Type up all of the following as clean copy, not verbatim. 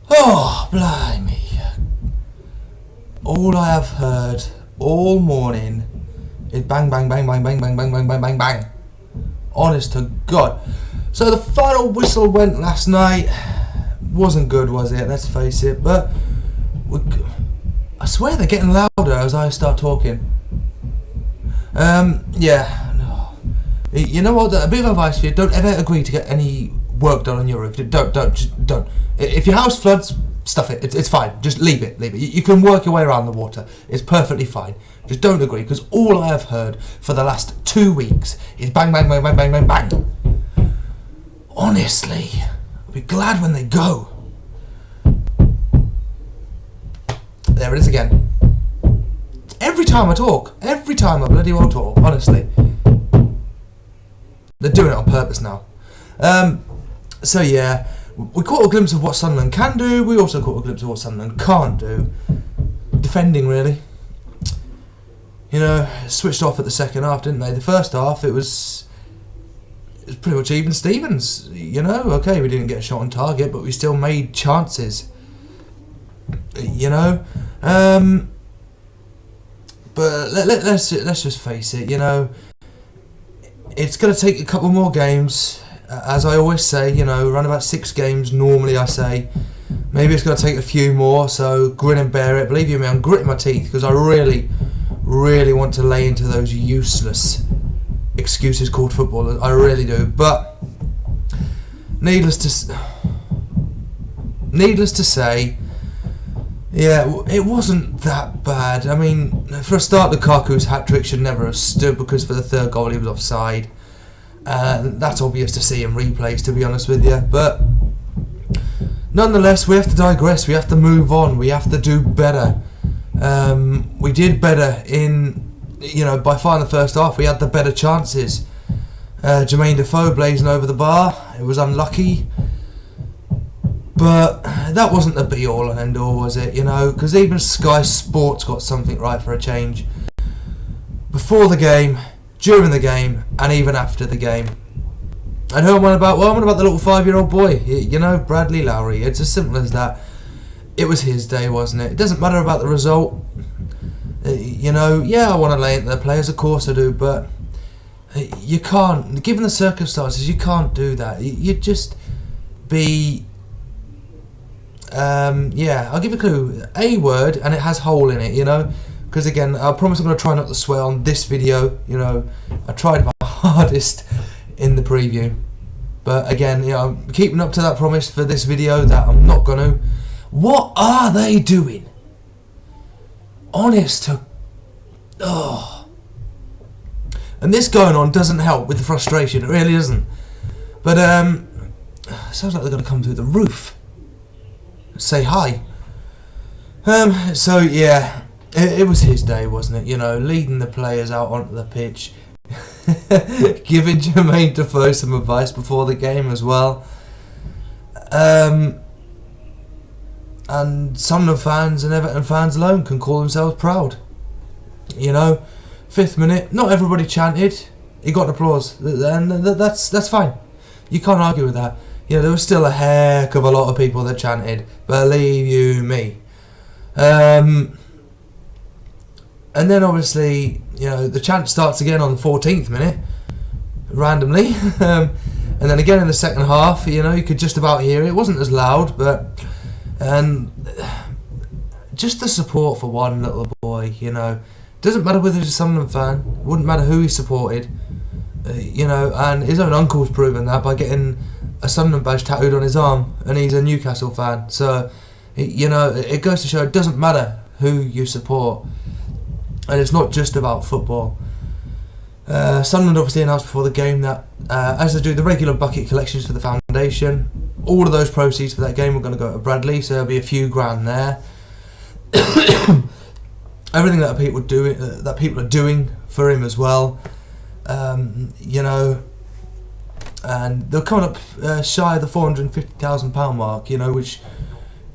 Oh, blimey. All I have heard all morning is bang, bang, bang, bang, bang, bang, bang, bang, bang, bang, bang. Honest to God. So the final whistle went last night. Wasn't good, was it? Let's face it. But I swear they're getting louder as I start talking. Yeah. No. You know what? A bit of advice for you: don't ever agree to get any work done on your roof. Just don't. If your house floods, stuff it. It's fine. Just leave it. You can work your way around the water. It's perfectly fine. Just don't agree, because all I have heard for the last 2 weeks is bang, bang, bang, bang, bang, bang, bang. Honestly, I'll be glad when they go. There it is again. Every time I bloody well talk, honestly. They're doing it on purpose now. So yeah, we caught a glimpse of what Sunderland can do. We also caught a glimpse of what Sunderland can't do. Defending, really. You know, switched off at the second half, didn't they? The first half, it was pretty much even Stevens. You know, okay, we didn't get a shot on target, but we still made chances. You know, but let's just face it. You know, it's going to take a couple more games. As I always say, you know, around about 6 games normally I say. Maybe it's going to take a few more, so grin and bear it. Believe you me, I'm gritting my teeth because I really want to lay into those useless excuses called football. I really do. But needless to say, yeah, it wasn't that bad. I mean, for a start, Lukaku's hat-trick should never have stood, because for the third goal he was offside. That's obvious to see in replays, to be honest with you. But nonetheless, we have to digress. We have to move on. We have to do better. We did better by far in the first half. We had the better chances. Jermaine Defoe blazing over the bar. It was unlucky. But that wasn't the be-all and end-all, was it? You know, because even Sky Sports got something right for a change. Before the game, during the game, and even after the game. And who am I about? Well, I'm on about the little 5-year-old boy. You know, Bradley Lowery. It's as simple as that. It was his day, wasn't it? It doesn't matter about the result. You know, yeah, I want to lay into the players, of course I do, but you can't, given the circumstances, you can't do that. You'd just be... yeah, I'll give you a clue. A word, and it has hole in it, you know? Because again, I promise I'm going to try not to swear on this video. You know, I tried my hardest in the preview. But again, you know, I'm keeping up to that promise for this video that I'm not going to. What are they doing? Honest to... Oh. And this going on doesn't help with the frustration. It really doesn't. But, sounds like they're going to come through the roof. Say hi. So yeah, it was his day, wasn't it? You know, leading the players out onto the pitch, giving Jermaine Defoe some advice before the game as well. And Sunderland fans and Everton fans alone can call themselves proud. You know, 5th minute, not everybody chanted. He got applause, and that's fine. You can't argue with that. You know, there was still a heck of a lot of people that chanted, believe you me. And then obviously, you know, the chant starts again on the 14th minute, randomly. And then again in the second half, you know, you could just about hear it. It wasn't as loud, but... And just the support for one little boy, you know. Doesn't matter whether he's a Sunderland fan, wouldn't matter who he supported. You know, and his own uncle's proven that by getting a Sunderland badge tattooed on his arm, and he's a Newcastle fan. So, you know, it goes to show it doesn't matter who you support, and it's not just about football. Sunderland obviously announced before the game that as they do the regular bucket collections for the foundation, all of those proceeds for that game are going to go to Bradley, so there'll be a few grand there. Everything that people are doing for him as well. You know, and they're coming up shy of the £450,000 mark, you know, which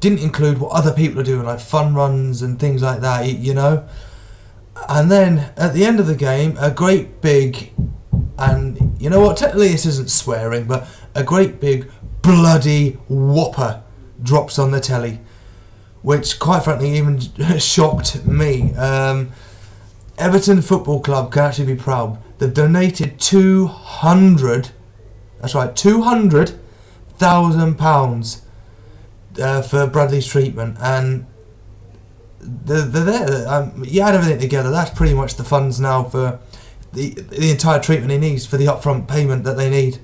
didn't include what other people are doing, like fun runs and things like that, you know. And then at the end of the game, a great big, and you know what, technically this isn't swearing, but a great big bloody whopper drops on the telly, which quite frankly even shocked me. Everton Football Club can actually be proud. They've donated £200,000 for Bradley's treatment, and they're there. You add everything together, that's pretty much the funds now for the entire treatment he needs, for the upfront payment that they need,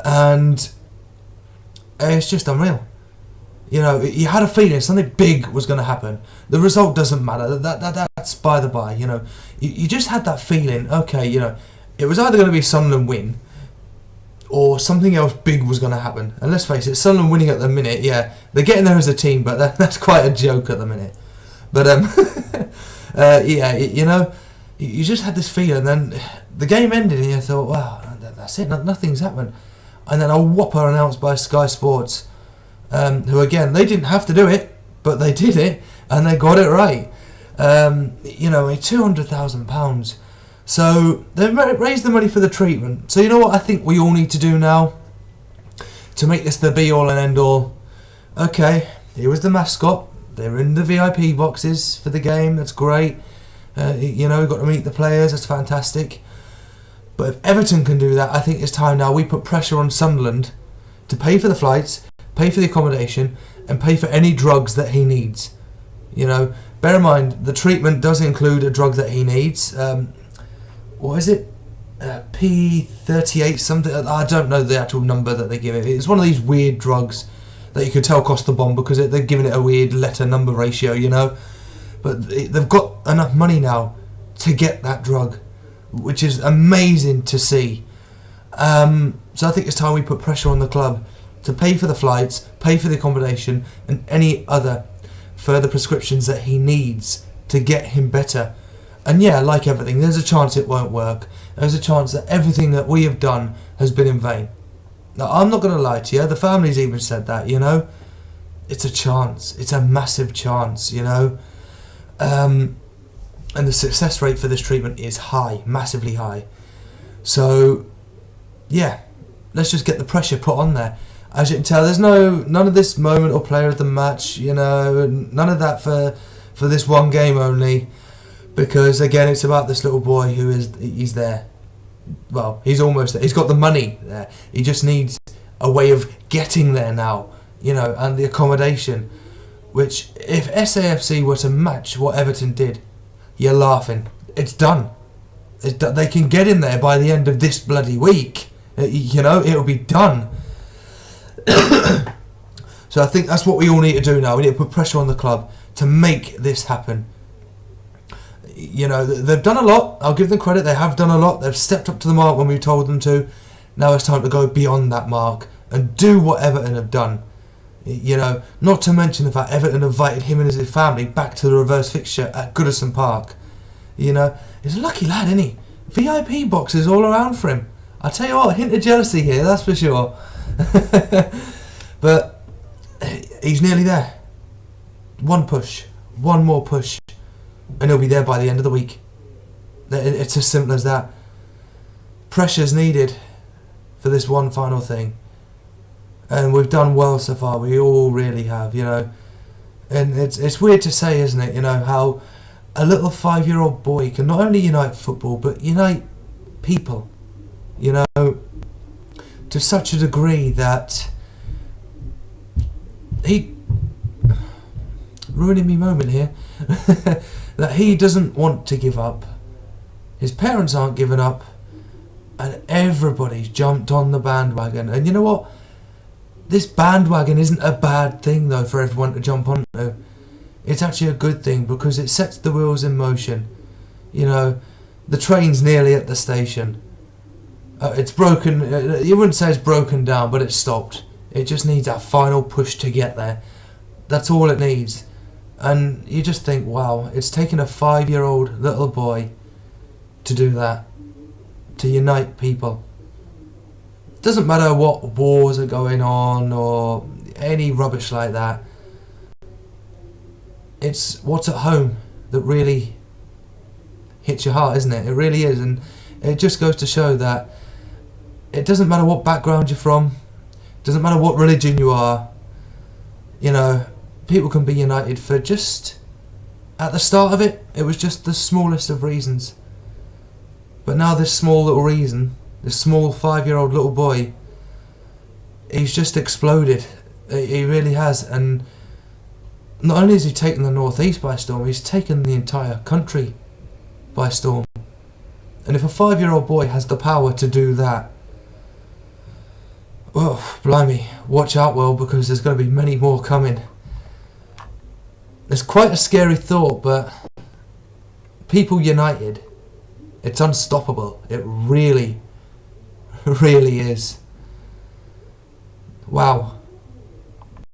and it's just unreal. You know, you had a feeling something big was going to happen. The result doesn't matter. That's by the by. You know, you just had that feeling. Okay, you know, it was either going to be Sunderland win, or something else big was going to happen. And let's face it, Sunderland winning at the minute, yeah, they're getting there as a team, but that's quite a joke at the minute. But yeah, you know, you just had this feeling. And then the game ended, and you thought, wow, that's it. Nothing's happened. And then a whopper announced by Sky Sports. Who again, they didn't have to do it, but they did it, and they got it right. You know, £200,000. So they raised the money for the treatment. So you know what I think we all need to do now to make this the be all and end all? Okay, here was the mascot. They're in the VIP boxes for the game. That's great. You know, got to meet the players. That's fantastic. But if Everton can do that, I think it's time now we put pressure on Sunderland to pay for the flights, pay for the accommodation, and pay for any drugs that he needs. You know, bear in mind, the treatment does include a drug that he needs. What is it? P38 something. I don't know the actual number that they give it. It's one of these weird drugs that you could tell cost the bomb because they're giving it a weird letter-number ratio, you know. But they've got enough money now to get that drug, which is amazing to see. So I think it's time we put pressure on the club to pay for the flights, pay for the accommodation, and any other further prescriptions that he needs to get him better. And yeah, like everything, there's a chance it won't work. There's a chance that everything that we have done has been in vain. Now, I'm not going to lie to you, the family's even said that, you know. It's a chance. It's a massive chance, you know. And the success rate for this treatment is high, massively high. So, yeah, let's just get the pressure put on there. As you can tell, there's none of this moment or player of the match, you know, none of that for this one game only, because again, it's about this little boy he's there. Well, he's almost there. He's got the money there. He just needs a way of getting there now, you know, and the accommodation, which if SAFC were to match what Everton did, you're laughing. It's done. They can get in there by the end of this bloody week. You know, it'll be done. So I think that's what we all need to do now. We need to put pressure on the club to make this happen. You know, they've done a lot. I'll give them credit. They have done a lot. They've stepped up to the mark when we told them to. Now it's time to go beyond that mark and do what Everton have done. You know, not to mention the fact Everton invited him and his family back to the reverse fixture at Goodison Park. You know, he's a lucky lad, isn't he? VIP boxes all around for him. I tell you what, a hint of jealousy here, that's for sure. But he's nearly there. One more push, and he'll be there by the end of the week. It's as simple as that. Pressure's needed for this one final thing, and we've done well so far. We all really have, you know. And it's weird to say, isn't it? You know how a little 5-year-old boy can not only unite football but unite people. You know, to such a degree that he ruining me moment here that he doesn't want to give up. His parents aren't giving up, and everybody's jumped on the bandwagon. And you know what? This bandwagon isn't a bad thing though for everyone to jump onto. It's actually a good thing because it sets the wheels in motion. You know, the train's nearly at the station. It's broken. You wouldn't say it's broken down, but it's stopped. It just needs that final push to get there. That's all it needs. And you just think, wow, it's taken a 5-year-old little boy to do that, to unite people. It doesn't matter what wars are going on or any rubbish like that. It's what's at home that really hits your heart, isn't it? It really is. And it just goes to show that it doesn't matter what background you're from, it doesn't matter what religion you are, You know, people can be united for just, at the start of it, it was just the smallest of reasons. But now this small little reason, this small 5-year-old little boy, he's just exploded. He really has. And not only has he taken the North East by storm, he's taken the entire country by storm. And if a 5-year-old boy has the power to do that, well, blimey, watch out, world, because there's going to be many more coming. It's quite a scary thought, but people united, it's unstoppable. It really, really is. Wow.